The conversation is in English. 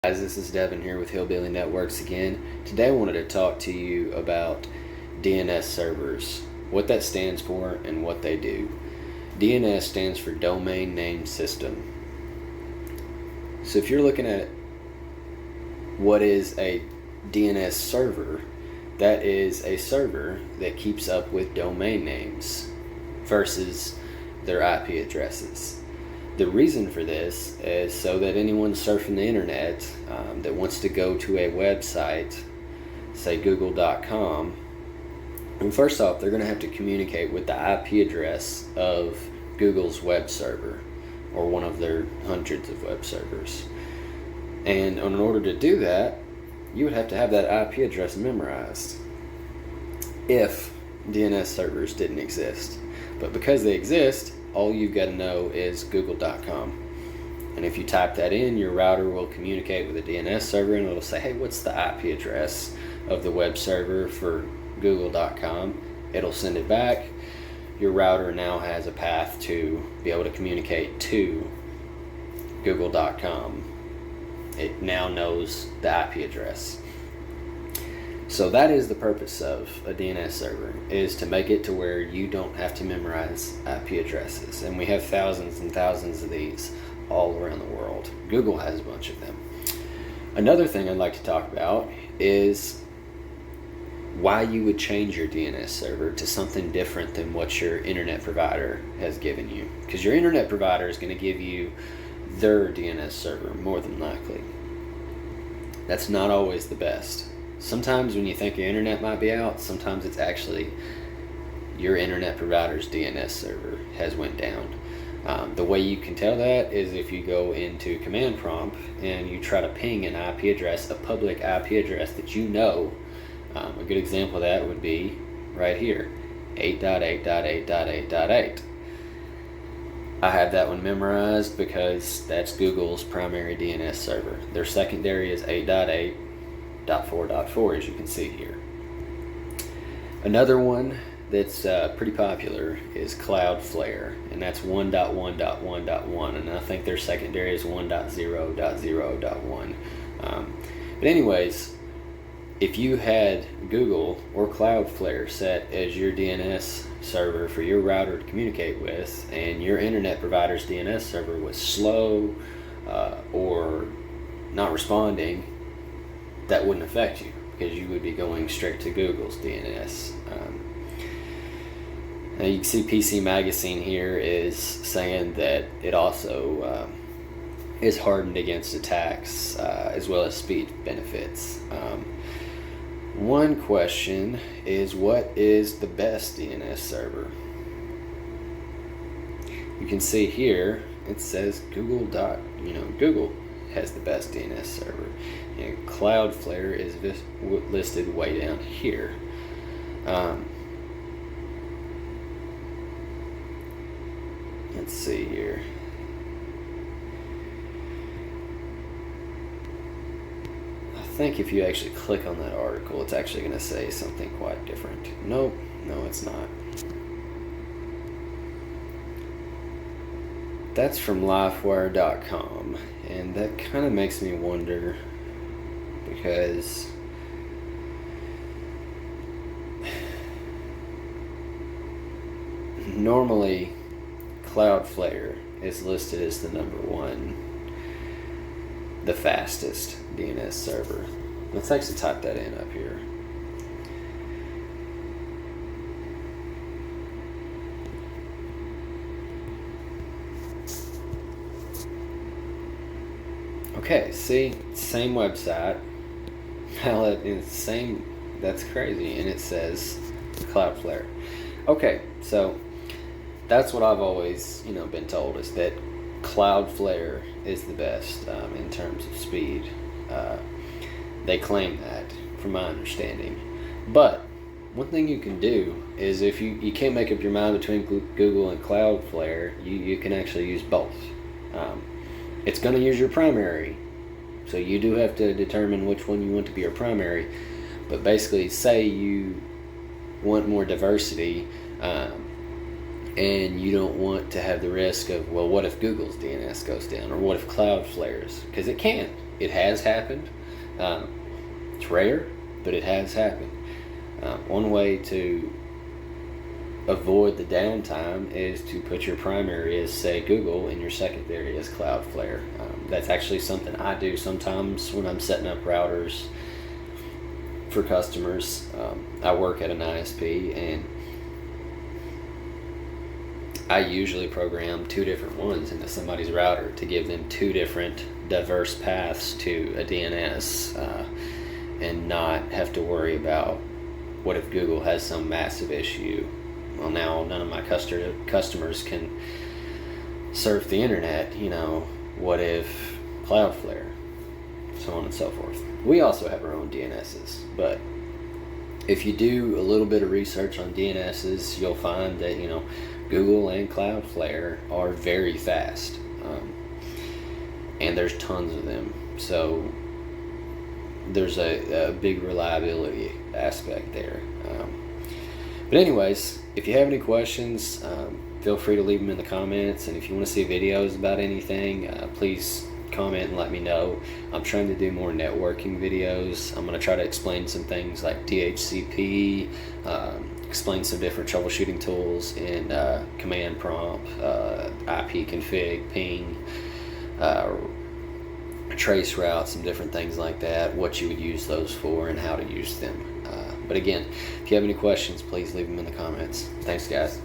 Guys, this is Devin here with Hillbilly Networks again. Today I wanted to talk to you about DNS servers, what that stands for and what they do. DNS stands for Domain Name System. So if you're looking at what is a DNS server, that is a server that keeps up with domain names versus their IP addresses. The reason for this is so that anyone surfing the internet that wants to go to a website, say google.com, and first off, they're going to have to communicate with the IP address of Google's web server or one of their hundreds of web servers. And in order to do that, you would have to have that IP address memorized if DNS servers didn't exist. But because they exist, all you've got to know is google.com. And if you type that in, your router will communicate with a DNS server and it'll say, hey, what's the IP address of the web server for google.com? It'll send it back. Your router now has a path to be able to communicate to google.com. It now knows the IP address. So that is the purpose of a DNS server, is to make it to where you don't have to memorize IP addresses. And we have thousands and thousands of these all around the world. Google has a bunch of them. Another thing I'd like to talk about is why you would change your DNS server to something different than what your internet provider has given you. Because your internet provider is going to give you their DNS server more than likely. That's not always the best. Sometimes when you think your internet might be out, sometimes it's actually your internet provider's DNS server has went down. The way you can tell that is if you go into command prompt and you try to ping an IP address, a public IP address that you know. A good example of that would be right here, 8.8.8.8.8. I have that one memorized because that's Google's primary DNS server. Their secondary is 8.8.4.4, as you can see here. Another one that's pretty popular is Cloudflare, and that's 1.1.1.1, and I think their secondary is 1.0.0.1. But anyways, if you had Google or Cloudflare set as your DNS server for your router to communicate with, and your internet provider's DNS server was slow or not responding, that wouldn't affect you because you would be going straight to Google's DNS. Now you can see PC Magazine here is saying that it also is hardened against attacks as well as speed benefits. One question is, what is the best DNS server? You can see here it says Google has the best DNS server, and Cloudflare is listed way down here. Let's see here. I think if you actually click on that article, it's actually going to say something quite different. Nope, no, it's not. That's from livewire.com, and that kind of makes me wonder because normally Cloudflare is listed as the number one, the fastest DNS server. Let's actually type that in up here. Okay, see, same website. Well, it's same. That's crazy, and it says Cloudflare. Okay, so that's what I've always, been told, is that Cloudflare is the best in terms of speed. They claim that, from my understanding. But one thing you can do is, if you can't make up your mind between Google and Cloudflare, you can actually use both. It's going to use your primary, so you do have to determine which one you want to be your primary. But basically, say you want more diversity, and you don't want to have the risk of, well, what if Google's DNS goes down, or what if Cloudflare's? Because it can. it has happened. It's rare, but it has happened. One way to avoid the downtime is to put your primary as, say, Google, and your secondary as Cloudflare. That's actually something I do sometimes when I'm setting up routers for customers. I work at an ISP, and I usually program 2 different ones into somebody's router to give them 2 different diverse paths to a DNS, and not have to worry about what if Google has some massive issue. Well, now none of my customers can surf the internet. What if Cloudflare, so on and so forth. We also have our own DNSs, but if you do a little bit of research on DNSs, you'll find that Google and Cloudflare are very fast, and there's tons of them. So there's a big reliability aspect there. But anyways, if you have any questions, feel free to leave them in the comments. And if you want to see videos about anything, please comment and let me know. I'm trying to do more networking videos. I'm going to try to explain some things like DHCP, explain some different troubleshooting tools in command prompt, IP config, ping, trace routes, some different things like that, what you would use those for and how to use them. But again, if you have any questions, please leave them in the comments. Thanks, guys.